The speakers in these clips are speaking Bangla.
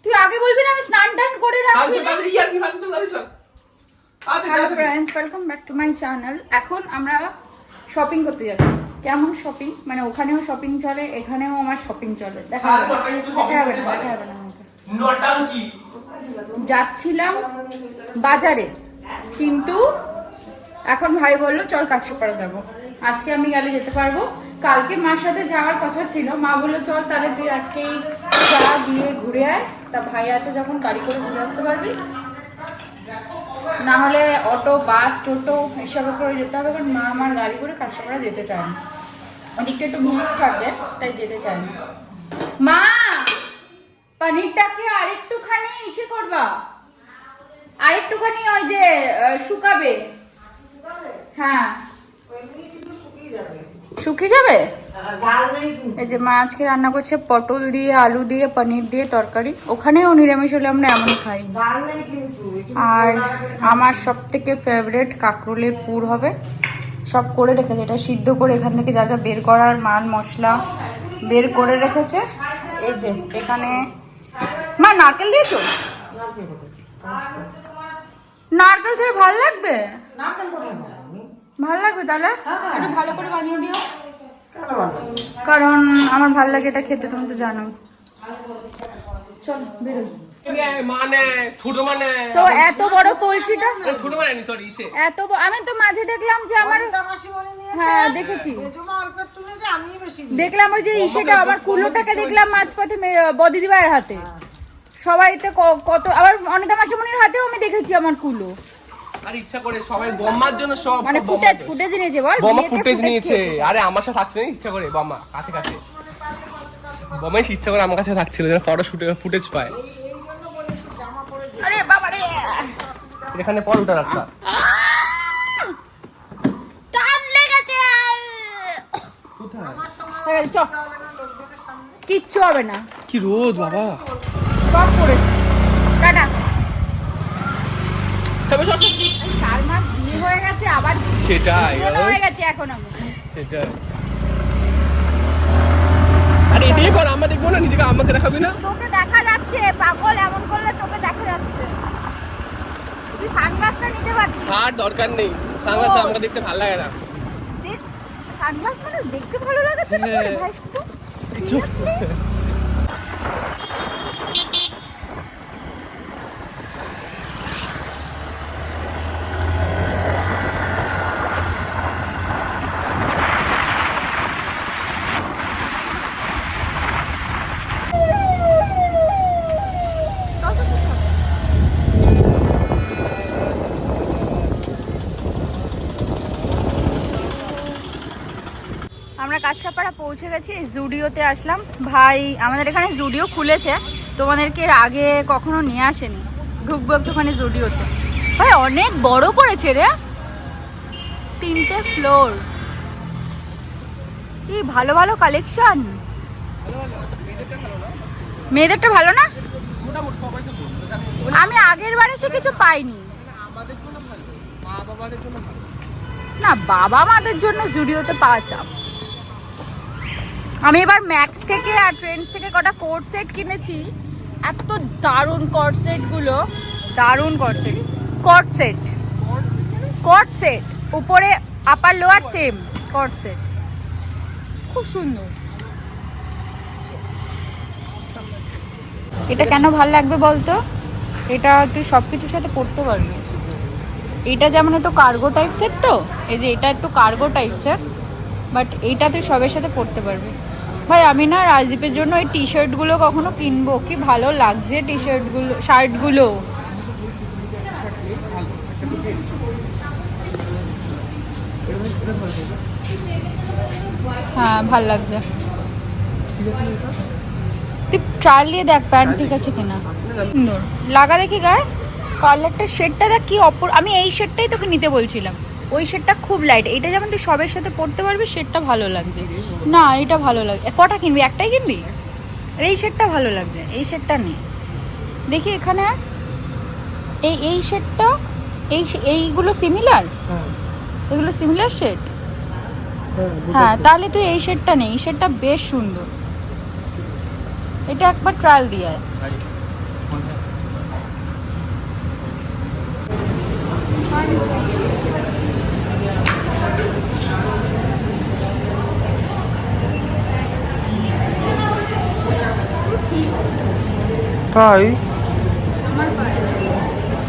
তুই আগে বলবি না আমি স্নান টান করে রাখছি। Hello friends, welcome back to my channel. এখন আমরা শপিং করতে যাচ্ছি। কেমন শপিং, মানে ওখানেও শপিং চলে, এখানেও আমার শপিং চলে। দেখা হবে না আমাকে। যাচ্ছিলাম বাজারে, কিন্তু এখন ভাই বললো চল কাছাপাড়া যাবো। আজকে আমি গেলে যেতে পারবো, কালকে মার সাথে যাওয়ার কথা ছিল। মা বললো চল তাহলে তুই আজকেই যা, গিয়ে ঘুরে আয়। তা ভাই আছে যখন গাড়ি করে ঘুরে আসতে পারবি, না হলে অটো, বাস, টোটো এসবে করে যেতে হবে। কারণ মা আমার গাড়ি করে কাছাপাড়া যেতে চায় না, ওদিকটা একটু ভিড় থাকে, তাই যেতে চায় না। মা, পনিরটাকে আরেকটুখানি ইসে করবা, আরেকটুখানি ওই যে শুকাবে। হ্যাঁ, শুকিয়ে যাবে। এই যে মা আজকে রান্না করছে পটল দিয়ে, আলু দিয়ে, পনির দিয়ে তরকারি। ওখানেও নিরামিষ হলে আমরা এমনই খাই। আর আমার সব থেকে ফেভারিট কাঁকরোলের পুর হবে। সব করে রেখেছে, এটা সিদ্ধ করে এখান থেকে যা যা বের করার মাল মশলা বের করে রেখেছে। এই যে এখানে মা নারকেল দিয়েছো? নারকেল দিয়ে ভালো লাগবে, ভালো লাগবে তাহলে একটু ভালো করে বানিয়ে দিও। কারণ আমার ভালো লাগে এটা খেতে, তুমি তো জানো। চল বেরোই। তো এত বড় কলসিটা, এত আমি তো মাঝে দেখলাম যে আমার, হ্যাঁ দেখেছি, দেখলাম ওই যে ইসেটা আমার কুলোটাকে দেখলাম মাঝপথে বদিদিবার হাতে। সবাই তো কত, আবার অনিতা মাসিমণির হাতেও আমি দেখেছি আমার কুলো। আর ইচ্ছা করে সবাই বম্মার জন্য সব মানে ফুটেজ নিয়েছে, বল বম্মা ফুটেজ নিয়েছে। আরে আমার সাথে থাকছে না, ইচ্ছা করে বম্মা কাছে কাছে, বম্মাই ইচ্ছা করে আমার কাছে থাকছিল যেন ফটো ফুটেজ পায়। আরে বাবা রে, এখানে পর উঠা রাখা টান লেগেছে। কোথায়? চল, কিচ্ছু হবে না। কি রোদ বাবা, সব পড়েছে। টাটা। তবে সব 4 মাস বিয়ে হয়ে গেছে, আবার সেটাই হয়ে গেছে এখন আমি। সেটাই। আরে এটাই কর, আমরা দেখবো না, নিজেকে আমাকে দেখাবি না। তোকে দেখা যাচ্ছে পাগল, এমন করলে তোকে দেখা যাচ্ছে। তুই সানগ্লাসটা নিতে পারতি। আর দরকার নেই, সানগ্লাস আমাকে দেখতে ভালো লাগে না। দেখ, সানগ্লাস মানে দেখতে ভালো লাগাচ্ছে না তোর ভাই শুধু। সিরিয়াসলি আমরা কাছড়াপাড়া পৌঁছে গেছি, জুডিওতে আসলাম। ভাই আমাদের এখানে জুডিও খুলেছে, তোমাদেরকে এর আগে কখনো নিয়ে আসেনি। ঢুকবো একটুখানি জুডিওতে। ভাই অনেক বড় করেছে রে, 3টে ফ্লোর। কি ভালো ভালো কালেকশন। মেয়েদেরটা ভালো না? আমি আগের বার এসে কিছু পাইনি। না, বাবা মাদের জন্য জুডিওতে পাওয়া চাপ। আমি এবার ম্যাক্স থেকে আর ট্রেন্ডস থেকে কটা কোট সেট কিনেছি। এত দারুণ কোট সেটগুলো, দারুণ কোট সেট উপরে upper lower same coat set, খুব সুন্দর। এটা কেন ভালো লাগবে বলতো, এটা তুই সব কিছুর সাথে পরতে পারবি। এটা যেমন একটু কার্গো টাইপসের, তো এই যে এটা একটু কার্গো টাইপসের, বাট এইটা তুই সবের সাথে পরতে পারবি। ভাই আমি না রাজদীপের জন্য এই টি শার্টগুলো কখনো কিনবো, কি ভালো লাগছে টি শার্টগুলো, শার্টগুলো। হ্যাঁ ভাল লাগছে। তুই ট্রায়াল দিয়ে দেখ প্যান্ট ঠিক আছে কিনা। সুন্দর লাগা দেখি গায়ে, কালারটা শেডটা দেখ কি অপর। আমি এই শেডটাই তোকে নিতে বলছিলাম, ওই শেডটা খুব লাইট। এটা যেমন তুই সবের সাথে পরতে পারবি, শেডটা ভালো লাগছে না, এটা ভালো লাগে। কটা কিনবি? একটাই কিনবি? এই শেডটা ভালো লাগছে, এই শেডটা নেই। দেখি এখানে এই শেডটা, এইগুলো সিমিলার, এগুলো সিমিলার শেড। হ্যাঁ তাহলে তুই এই শেডটা নেই, এই শেডটা বেশ সুন্দর। এটা একবার ট্রায়াল দিয়ে আয়। তাই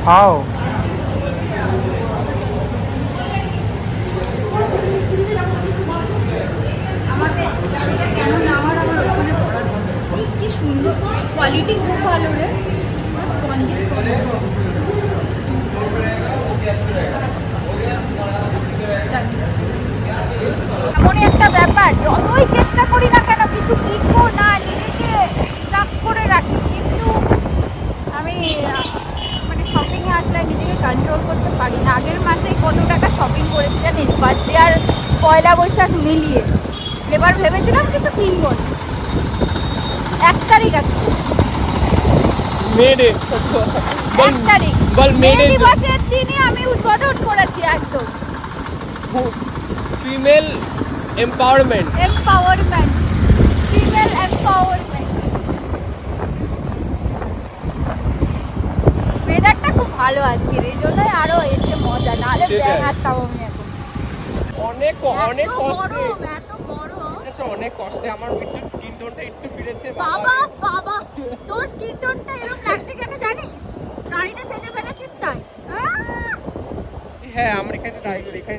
হাও কি সুন্দর কোয়ালিটি, খুব ভালো রে। এমনই একটা ব্যাপার, যতই চেষ্টা করি না কেন কিছু কিনবো না, নিজেকে স্টাক করে রাখি, কিন্তু আমি মানে শপিংয়ে আসলে নিজেকে কন্ট্রোল করতে পারি না। আগের মাসেই কত টাকা শপিং করেছি জানিস, বার্থডে আর পয়লা বৈশাখ মিলিয়ে। এবার ভেবেছিলাম কিছু কিনবো না। 1 তারিখ আছে, মেডে 1 তারিখ বল মে মেডে দিবসের দিনই আমি উদ্বোধন করেছি একদম। Female empowerment. Empowerment, female empowerment. ওয়েদারটা খুব ভালো আজকের, এই জন্যই আরো এসে মজা, নাহলে সেটাই। ব্যাগ আসতাম আমি এখন। অনেক অনেক এত কষ্টে, গরম, এত গরম। অনেক কষ্টে আমার উইন্টার স্কিন টোনটা একটু ফিরেছে। বাবা বাবা, তোর স্কিন টোনটা এরকম লাগছে কেন জানিস? দাড়িটা চেঁচে ফেলেছিস তাই? হ্যাঁ আমার এখানে ট্রাই করি, এখানে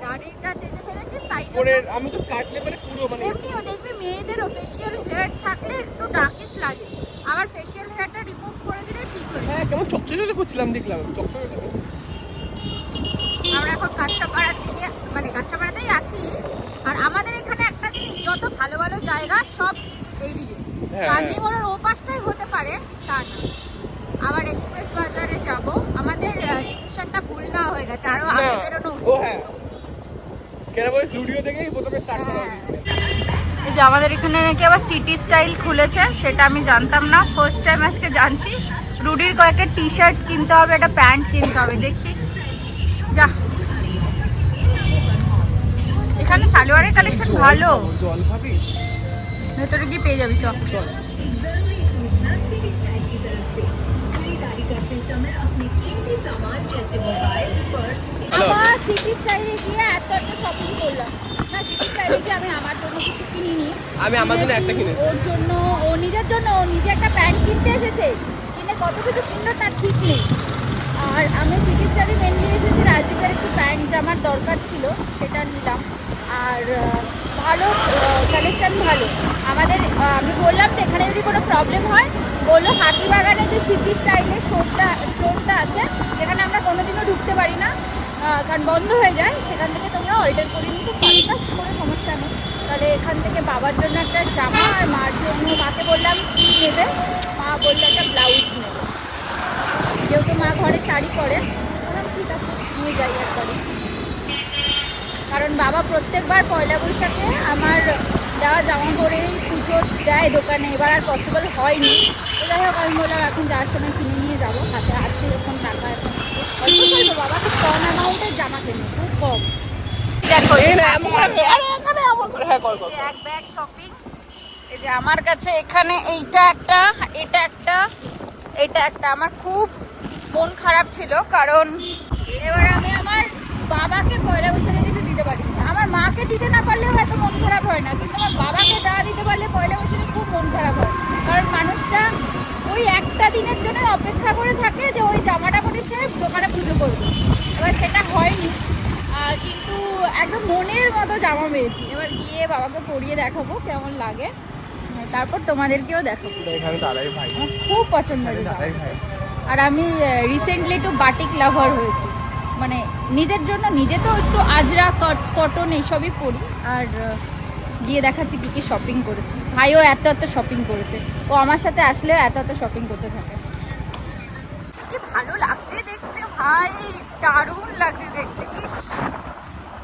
দাড়িটা চেঁচে ফেলেছিস তাই জন্য। পরে আমি তো কাটলে মানে পুরো মানে এমনিও দেখবি মেয়েদেরও ফেশিয়াল হেয়ার থাকলে একটু ডার্কিশ লাগে, আবার ফেশিয়াল হেয়ারটা রিমুভ করে দিলে ঠিক হয়ে যায়। হ্যাঁ কেমন চকচকে করছিলাম দেখলাম, চকচকে। আমরা এখন কাঁচরাপাড়ার দিকে, মানে কাঁচরাপাড়াতেই আছি। আর আমাদের এখানে একটা জিনিস, যত ভালো ভালো জায়গা সব এইদিকে, হ্যাঁ। গান্ধী মোড়ের ও পাশটাই হতে পারে তা না। আবার এক্সপ্রেস বাজারে যাব, আমাদের ডিসিশনটা ভুল না হয়ে গেছে, আরো আগে বেরোনো ও উচিত। হ্যাঁ কেন বল, স্টুডিও থেকেই প্রথমে স্টার্ট করা হ্যাঁ। উচিত। এই যে আমাদের এখানে নাকি আবার সিটি স্টাইল খুলেছে, সেটা আমি জানতাম না, ফার্স্ট টাইম আজকে জানছি। রুডির কয়েকটা টি শার্ট কিনতে হবে, একটা প্যান্ট কিনতে হবে, দেখছি যা। এখানে সালোয়ারের কালেকশন ভালো, জল খাবি? ভেতরে গিয়ে পেয়ে যাবি, চল। চল। जरूरी सूचना सिटी स्टाइल की तरफ से खरीदारी करते समय अपने कीमती सामान जैसे मोबाइल पर्स আমার সিটি স্টাইলে গিয়ে এত শপিং করলাম না, সিটি স্টাইলে গিয়ে আমি আমার জন্য কিছু কিনিনি। আমি আমার জন্য একটা কিনেছি। ওর জন্য, ও নিজের জন্য, ও নিজে একটা প্যান্ট কিনতে এসেছে, কিনে কত কিছু কিনলো তার ঠিক নেই। আর আমি সিটি স্টাইলে মেনলি এসেছি, রাজদীপের একটু প্যান্ট জামার দরকার ছিল, সেটা নিলাম। আর ভালো কালেকশন ভালো আমাদের। আমি বললাম তো এখানে যদি কোনো প্রবলেম হয়, বললো হাতিবাগানে যে সিটি স্টাইলের স্টোরটা আছে, যেখানে আমরা কোনোদিনও ঢুকতে পারি না, কারণ বন্ধ হয়ে যায়, সেখান থেকে তোমরা অর্ডার করে নিতে পারো, বাস কোনো সমস্যা নেই। তাহলে এখান থেকে বাবার জন্য একটা জামা, আর মার জন্য, মাকে বললাম কী নেবে, মা বললো একটা ব্লাউজ নেবে, যেহেতু মা ঘরে শাড়ি পরে। বললাম ঠিক আছে নিয়ে যাই একবারে, কারণ বাবা প্রত্যেকবার পয়লা বৈশাখে আমার দেওয়া জামা পরেই পুজো দেয় দোকানে, এবার আর পসিবল হয়নি। তো যাই হোক আমি বললাম এখন যাওয়ার সময় কিনে নিয়ে যাবো, হাতে আছে যখন টাকা, এখন অল্প করবো, বাবা খুব কম অ্যামাউন্টের জামা কেনে, খুব কম। দেখো হ্যাঁ কল কর। এক ব্যাগ শপিং। এই যে আমার কাছে এখানে এইটা একটা, এটা একটা, এটা একটা। আমার খুব মন খারাপ ছিল, কারণ এবার আমি আমার বাবাকে পয়লা বৈশাখে কিছু দিতে পারিনি। আমার মাকে দিতে না পারলেও এত মন খারাপ হয় না, কিন্তু আমার বাবাকে দেওয়া দিতে পারলে পয়লা বৈশাখে খুব মন খারাপ হয়, কারণ মানুষটা ওই একটা দিনের জন্য অপেক্ষা করে থাকে যে ওই জামাটা পরে সে দোকানে পুজো করবে। এবার সেটা হয়নি, কিন্তু একদম মনের মতো জামা পেয়েছি। এবার গিয়ে বাবাকে পরিয়ে দেখাবো কেমন লাগে, তারপর তোমাদেরকেও দেখাবো। এখানে দাদাই ভাই, আমার খুব পছন্দ হয়েছে দাদাই ভাই। আর আমি রিসেন্টলি একটু বাটিক লাভার হয়েছি, মানে নিজের জন্য, নিজে তো একটু আজরা কটন এইসবই পরি। আর গিয়ে দেখাচ্ছি কী কী শপিং করেছি। ভাইও এত শপিং করেছে, ও আমার সাথে আসলেও এত শপিং করতে থাকে। কি ভালো লাগছে দেখতে ভাই, দারুণ লাগছে দেখতে। ইস,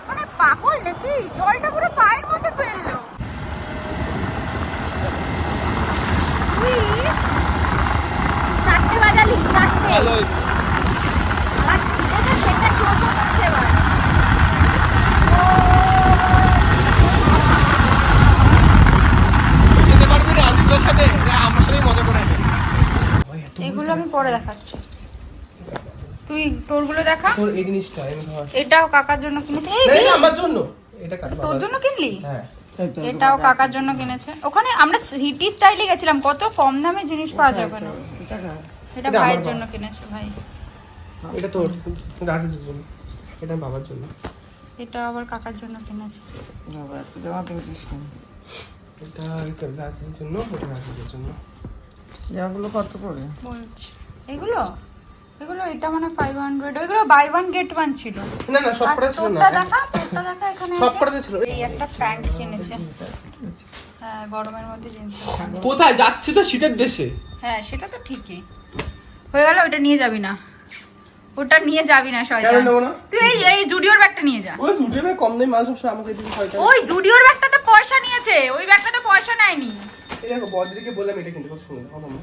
মানে পাগল নাকি, জলটা পুরো পায়ের মধ্যে ফেললো। তুই 4টে বাজালি, 4টে। ভালো হয়েছে। আমার খিদেটা সেটা চোখে পড়ছে এবার। যেতে পারবি না আদিত্যের সাথে, আমার সাথেই মজা করে নে। এগুলো আমি পরে দেখাচ্ছি, তুই তোরগুলো দেখা। তোর এই জিনিসটা এটাও কাকার জন্য কিনেছে। এই এটা আমার জন্য, এটা কাট তোর জন্য কিনলি? হ্যাঁ এটাও কাকার জন্য কিনেছে। ওখানে আমরা সিটি স্টাইলে গেছিলাম, কত কম দামে জিনিস পাওয়া যায় ওখানে। এটা ভাইয়ের জন্য কিনেছে ভাই। এটা তোর রাজুর জন্য, এটা বাবার জন্য। এটা আবার কাকার জন্য কিনেছে। বাবা এটা রাজুর জন্য, এটা রাজুর জন্য। জামাগুলো কত করে বলছি এগুলো এটা মানে 500। ওইগুলো বাই ওয়ান গেট ওয়ান ছিল। না না সব কটা ছিল না, তোরটা দেখা এখানে সব আছে। কটাতে ছিল। এই একটা প্যান্ট কিনেছে। হ্যাঁ গরমের মধ্যে জিন্স। কোথায় যাচ্ছি তো শীতের দেশে। হ্যাঁ সেটা তো ঠিকই হয়ে গেল। ওটা নিয়ে যাবি না, ওটা নিয়ে যাবি না কেন শয়তান। নেবো না? তুই এই জুডিওর ব্যাগটা নিয়ে যা। ওই সুটের কম দামি মাল সব আমাকে দিতে হয়। ওই জুডিওর ব্যাগটাতে পয়সা নিয়েছে, ওই ব্যাগটাতে পয়সা নেয়নি। এই দেখো বদরিকে বললাম এটা কিন্তু কত সুন্দর, মামা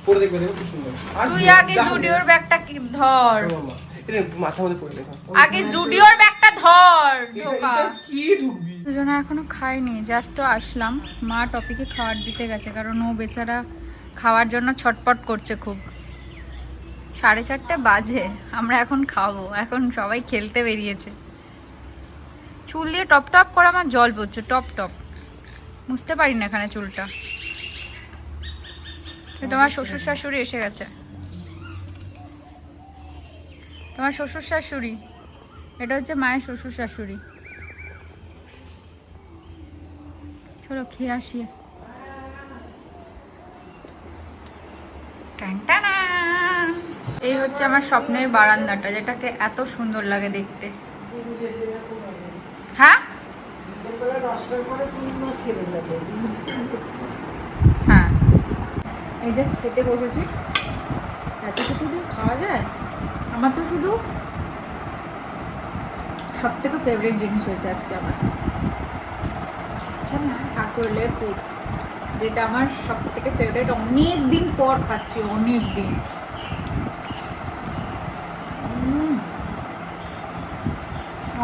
পরে দেখবে দেখো কি সুন্দর। আর তুই আগে জুডিওর ব্যাগটা ধর, মামা এটা মাথার মধ্যে পরে দেখো। আগে জুডিওর ব্যাগটা ধর। ঢোকা এটা কি ঢুকবি? দুজনে এখনো খাইনি, জাস্ট তো আসলাম। মা টপিকে খাবার দিতে গেছে, কারণ ও বেচারা খাওয়ার জন্য ছটপট করছে খুব। 4:30 বাজে, আমরা এখন খাবো। এখন সবাই খেলতে বেরিয়েছে। চুল দিয়ে টপ টপ করে আমার জল পড়ছে, টপ টপ। বুঝতে পারি না এখানে চুলটা। তোমার শ্বশুর শাশুড়ি এসে গেছে। তোমার শ্বশুর শাশুড়ি, এটা হচ্ছে মায়ের শ্বশুর শাশুড়ি। চলো খেয়ে আসি। টানটানা। এই হচ্ছে আমার স্বপ্নের বারান্দাটা, যেটাকে এত সুন্দর লাগে দেখতে। হ্যাঁ হ্যাঁ এই জাস্ট খেতে বসেছি। এত কিছু দিয়ে খাওয়া যায়? আমার তো শুধু সব থেকে ফেভারিট জিনিস হয়েছে আজকে আমার কাঁকরোলের পুর, যেটা আমার সব থেকে ফেভারিট। অনেক দিন পর খাচ্ছি, অনেক দিন।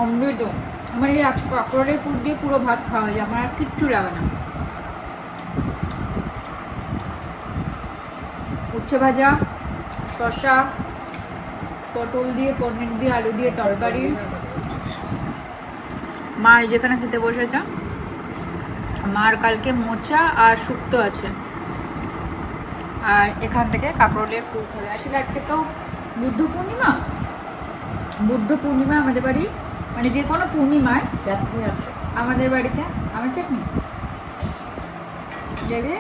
অমৃত। আমার এই কাঁকরোলের পুর দিয়ে পুরো ভাত খাওয়া যায়, আমার আর কিচ্ছু লাগে না। উচ্ছে ভাজা, শসা, পটল দিয়ে, পনির দিয়ে, আলু দিয়ে তরকারি। মা যেখানে খেতে বসেছে, মার কালকে মোচা আর শুক্তো আছে, আর এখান থেকে কাঁকরোলের পুর খাবে। আসলে আজকে তো বুদ্ধ পূর্ণিমা। বুদ্ধ পূর্ণিমা আমাদের বাড়ি, মানে যে কোনো পূর্ণিমায় চাটনি আছে আমাদের বাড়িতে আমের চাটনি দেবে।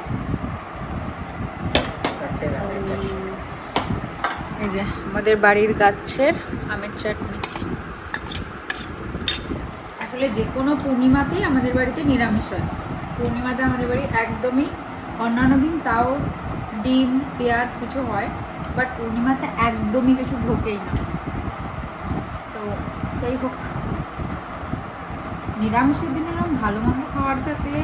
এই যে আমাদের বাড়ির গাছের আমের চাটনি। আসলে যে কোনো পূর্ণিমাতেই আমাদের বাড়িতে নিরামিষ হয়। পূর্ণিমাতে আমাদের বাড়ি একদমই, অন্যান্য দিন তাও ডিম পেঁয়াজ কিছু হয়, বাট পূর্ণিমাতে একদমই কিছু ঢোকেই না। তো যাই হোক, নিরামিষের দিন এরকম ভালো মন্দ খাবার থাকলে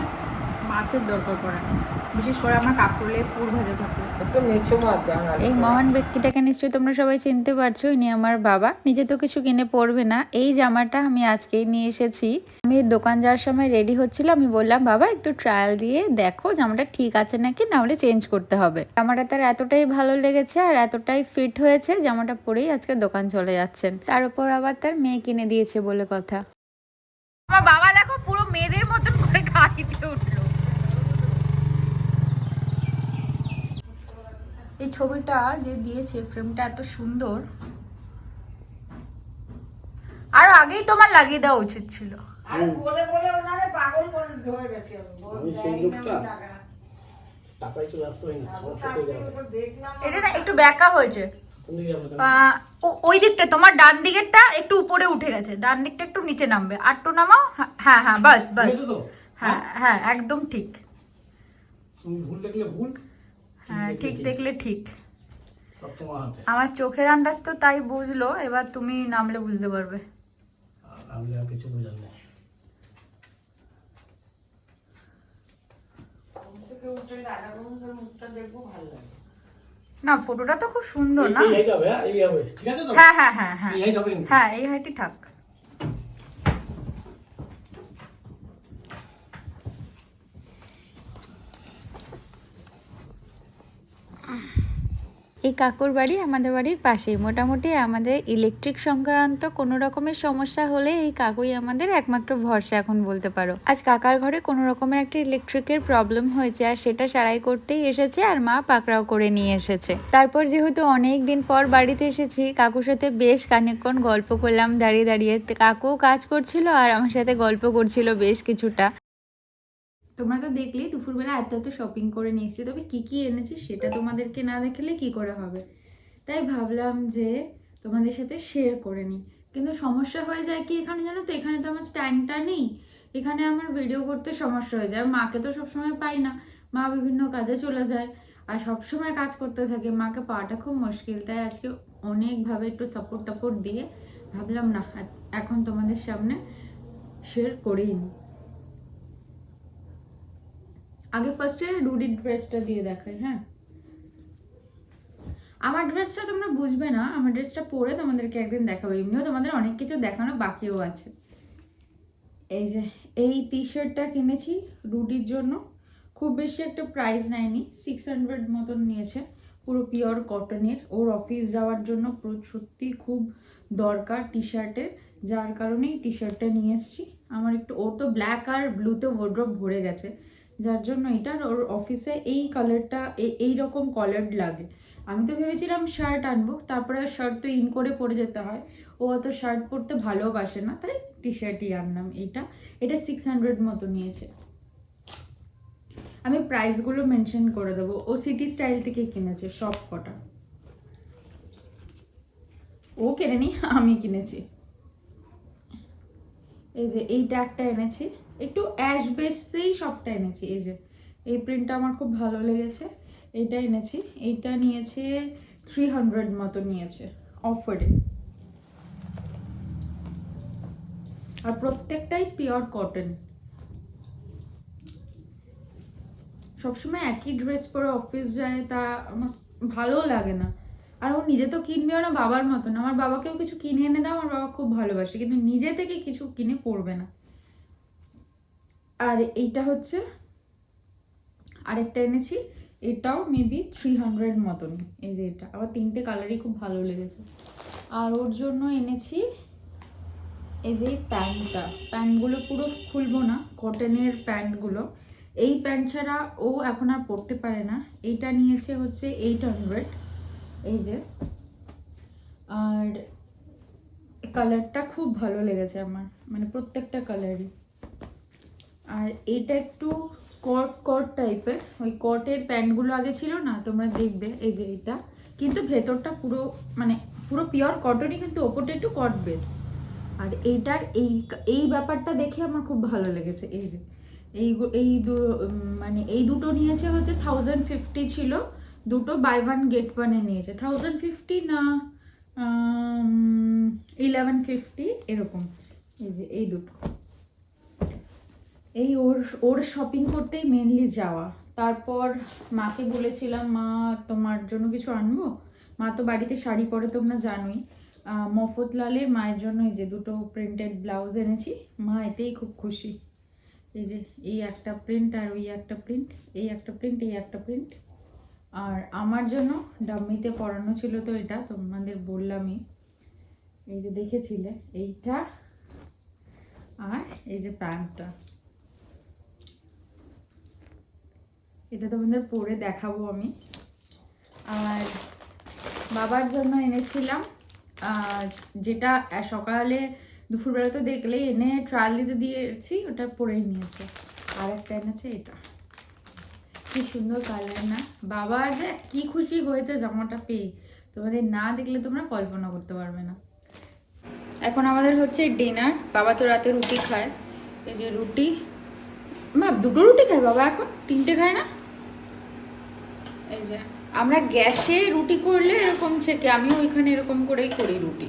মাছের দরকার পড়ে না, বিশেষ করে আমার কাঁকরোলের পুর ভাজা থাকলে। একটু নিচু ভাত বাঙালি। এই মহান ব্যক্তিটাকে নিশ্চয়ই তোমরা সবাই চিনতে পারছো। ইনি আমার বাবা। নিজে তো কিছু কিনে পড়বে না। এই জামাটা আমি আজকেই নিয়ে এসেছি। আমি দোকান যাওয়ার সময় রেডি হচ্ছিল, আমি বললাম বাবা একটু ট্রায়াল দিয়ে দেখো জামাটা ঠিক আছে নাকি, না হলে চেঞ্জ করতে হবে। জামাটা তার এতটাই ভালো লেগেছে আর এতটাই ফিট হয়েছে, জামাটা পরেই আজকে দোকান চলে যাচ্ছেন। তার উপর আবার তার মেয়ে কিনে দিয়েছে বলে কথা। আমার বাবা দেখো পুরো মেয়েদের মতন করে গাড়িতে উঠলো। এই ছবিটা যে দিয়েছে, ফ্রেমটা এত সুন্দর, আর আগেই তোমার লাগিয়ে দেওয়া উচিত ছিল। আরে বলে বলে ওনারে পাগল করে হয়ে গেছে। আমি সেই লোকটা তারপরে চলে আসতে হয়নি, সমস্যা হয়ে যাবে। দেখলাম এটা না একটু ব্যাকা হয়েছে। কোন দিকে যাবো? ওই দিকটা তোমার ডান দিকেরটা একটু উপরে উঠে গেছে, ডান দিকটা একটু নিচে নামবে, আর একটু নামাও। হ্যাঁ হ্যাঁ বাস বাস, বুঝেছো তো? হ্যাঁ হ্যাঁ একদম ঠিক। তুমি ভুল দেখলে ভুল, হ্যাঁ ঠিক দেখলে ঠিক। সব তোমার হাতে। আমার চোখের আন্দাজ তো তাই বুঝলো, এবার তুমি নামলে বুঝতে পারবে। আর আমি আর কিছু বুঝার নেই। উঠে দাদা বন্ধুর মুখটা দেখবো ভালো লাগে। না ফটোটা তো খুব সুন্দর না? এই হাইট হবে, হ্যাঁ, এই হবে, ঠিক আছে তো? হ্যাঁ হ্যাঁ হ্যাঁ হ্যাঁ এই হাইট হবে কিন্তু। হ্যাঁ এই হাইটই থাক। এই কাকুর বাড়ি আমাদের বাড়ির পাশেই। মোটামুটি আমাদের ইলেকট্রিক সংক্রান্ত কোনো রকমের সমস্যা হলে এই কাকুই আমাদের একমাত্র ভরসা এখন বলতে পারো। আজ কাকার ঘরে কোনো রকমের একটা ইলেকট্রিকের প্রবলেম হয়েছে আর সেটা সারাই করতেই এসেছে আর মা পাকড়াও করে নিয়ে এসেছে। তারপর যেহেতু অনেক দিন পর বাড়িতে এসেছি, কাকুর সাথে বেশ খানিকক্ষণ গল্প করলাম দাঁড়িয়ে দাঁড়িয়ে। কাকুও কাজ করছিল আর আমার সাথে গল্প করছিল বেশ কিছুটা। তোমরা তো দেখলেই দুপুরবেলা এত শপিং করে নিয়ে এসেছি, তবে কী কী এনেছি সেটা তোমাদেরকে না দেখালে কি করে হবে, তাই ভাবলাম যে তোমাদের সাথে শেয়ার করে নিই। কিন্তু সমস্যা হয়ে যায় কি এখানে জানো তো, এখানে তো আমার স্ট্যান্ডটা নেই, এখানে আমার ভিডিও করতে সমস্যা হয়ে যায়। আর মাকে তো সবসময় পাই না, মা বিভিন্ন কাজে চলে যায় আর সবসময় কাজ করতে থাকে, মাকে পাওয়াটা খুব মুশকিল। তাই আজকে অনেকভাবে একটু সাপোর্ট দিয়ে ভাবলাম না এখন তোমাদের সামনে শেয়ার করেই নিই। আগে ফার্স্টে রুডির ড্রেসটা দিয়ে দেখাই। হ্যাঁ, আমার ড্রেসটা তোমরা বুঝবে না, আমার ড্রেসটা পরে তোমাদেরকে একদিন দেখাবো। এমনিও তোমাদের অনেক কিছু দেখানো বাকিও আছে। এই যে এই টি শার্টটা কিনেছি রুডির জন্য, খুব বেশি একটা প্রাইস নেয়নি, 600 মতন নিয়েছে, পুরো পিওর কটনের। ওর অফিস যাওয়ার জন্য সত্যি খুব দরকার টি শার্টের, যার কারণেই টি শার্টটা নিয়ে এসেছি। আমার একটু, ওর তো ব্ল্যাক আর ব্লুতে ওয়ার্ড্রপ ভরে গেছে, যার জন্য এটা। ওর অফিসে এই কালারটা এইরকম কলার লাগে। আমি তো ভেবেছিলাম শার্ট আনবো, তারপরে শার্ট তো ইন করে পরে যেতে হয়, ও অত শার্ট পরতে ভালোবাসে না, তাই টি শার্টই আনলাম। এটা 600 মতো নিয়েছে। আমি প্রাইসগুলো মেনশন করে দেবো। ও সিটি স্টাইল থেকে কিনেছে সব কটা, ও কেনেনি, আমি কিনেছি। এই যে এইটা একটা এনেছি, একটু অ্যাশ বেসেই সবটা এনেছি। এই যে এই প্রিন্টটা আমার খুব ভালো লেগেছে, এইটা এনেছি। এইটা নিয়েছে 300 মতো নিয়েছে অফারে, আর প্রত্যেকটাই পিওর কটন। সবসময় একই ড্রেস পরে অফিস যায়, তা আমার ভালো লাগে না। আর ও নিজে তো কিনবেও না, বাবার মতন। আমার বাবাকেও কিছু কিনে এনে দাও, আমার বাবা খুব ভালোবাসে, কিন্তু নিজে থেকে কিছু কিনে পরবে না। আর এইটা হচ্ছে আরেকটা এনেছি, এটাও মেবি 300 মতন। এই যে এটা আবার 3টে কালারই খুব ভালো লেগেছে। আর ওর জন্য এনেছি এই যে প্যান্টগুলো পুরো খুলবো না, কটনের প্যান্টগুলো। এই প্যান্ট ছাড়া ও এখন আর পরতে পারে না। এইটা নিয়েছে হচ্ছে 800, এই যে। আর কালারটা খুব ভালো লেগেছে আমার, মানে প্রত্যেকটা কালারই। আর এটা একটু কট টাইপের, ওই কটের প্যান্টগুলো আগে ছিল না, তোমরা দেখবে। এই যে এটা কিন্তু ভেতরটা পুরো পিওর কটনই, কিন্তু ওপরটা একটু কট বেস। আর এইটার এই ব্যাপারটা দেখে আমার খুব ভালো লেগেছে। এই যে এই দুটো নিয়েছে হচ্ছে 1050 ছিল, দুটো বাই 1 get 1 নিয়েছে। 1050 না 1150 এরকম। এই যে এই দুটো, এই ওর শপিং করতেই মেনলি যাওয়া। তারপর মাকে বলেছিলাম, মা তোমার জন্য কিছু আনবো। মা তো বাড়িতে শাড়ি পরে, তোমরা জানোই। মফতলালের মায়ের জন্য এই যে দুটো প্রিন্টেড ব্লাউজ এনেছি, মা এতেই খুব খুশি। এই যে এই একটা প্রিন্ট আর ওই একটা প্রিন্ট, এই একটা প্রিন্ট, এই একটা প্রিন্ট। আর আমার জন্য ডাম্মিতে পরানো ছিল, তো এটা তোমাদের বললামই, এই যে দেখেছিলে এইটা। আর এই যে প্যান্টটা, এটা তোমাদের পরে দেখাবো আমি। আর বাবার জন্য এনেছিলাম যেটা সকালে দুপুরবেলা তো দেখলেই এনে ট্রায়াল দিতে দিয়েছি, ওটা পরেই নিয়েছে। আর একটা এনেছে এটা, কি সুন্দর কালার না। বাবার যে কি খুশি হয়েছে জামাটা পেয়ে, তোমাদের না দেখলে তোমরা কল্পনা করতে পারবে না। এখন আমাদের হচ্ছে ডিনার। বাবা তো রাতে রুটি খায়, এই যে রুটি। দুটো রুটি খায় বাবা, এখন 3টে খায় না। এই যে আমরা গ্যাসে রুটি করলে এরকম ছেঁকে, আমিও ওইখানে এরকম করেই করি রুটি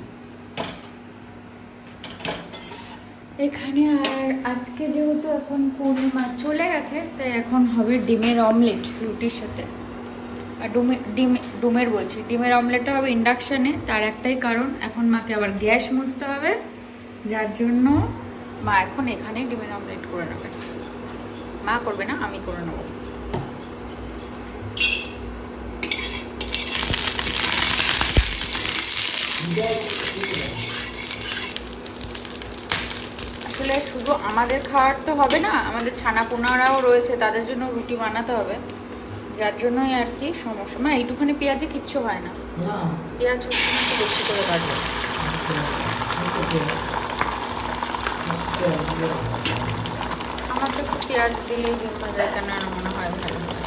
এখানে। আর আজকে যেহেতু এখন পূর্ণিমা চলে গেছে, তাই এখন হবে ডিমের অমলেট রুটির সাথে। আর ডিমের অমলেটটা হবে ইন্ডাকশানে। তার একটাই কারণ, এখন মাকে আবার গ্যাস মুছতে হবে, যার জন্য মা এখন এখানে ডিমের অমলেট করে নেবে। মা করবে না, আমি করে নেবো। আসলে শুধু আমাদের খাওয়ার তো হবে না, আমাদের ছানা পোনারাও রয়েছে, তাদের জন্য রুটি বানাতে হবে, যার জন্যই আর কি সমস্যা। মা এইটুখানি পেঁয়াজে কিচ্ছু হয় না, পেঁয়াজ হচ্ছে না একটু বেশি করে কাটবে। আমার তো একটু পেঁয়াজ দিলেই ডিম ভাজা কেন মনে হয় ভালো হয়।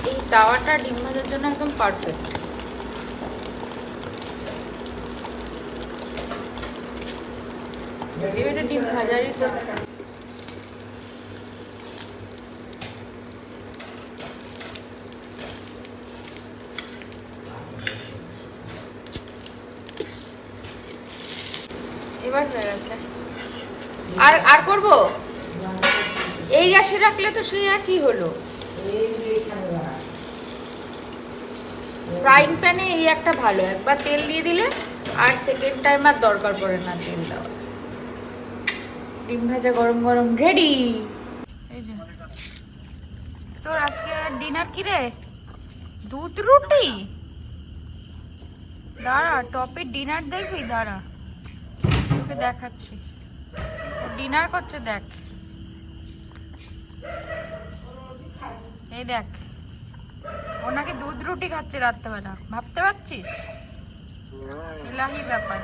এই তাওয়াটা ডিম ভাজার জন্য একদম পারফেক্ট। যদিও এটা ডিম ভাজারই তো। এবার হয়ে গেছে। আর আর করবো? এই গ্যাসে রাখলে তো সেই একই হলো। ফ্রাইং প্যানে এই একটা ভালো, একবার তেল দিয়ে দিলে আর সেকেন্ড টাইম আর দরকার পড়ে না তেল দেওয়া। ডিম ভাজা গরম গরম রেডি। এই যে তোর আজকে ডিনার কি রে? দুধ রুটি? দাঁড়া, টপের ডিনার দেখবি, দাঁড়া তোকে দেখাচ্ছি। ডিনার করছে দেখ, এই দেখ, ও নাকি দুধ রুটি খাচ্ছে রাত্রেবেলা, ভাবতে পারছিস? ইলাহি ব্যাপার।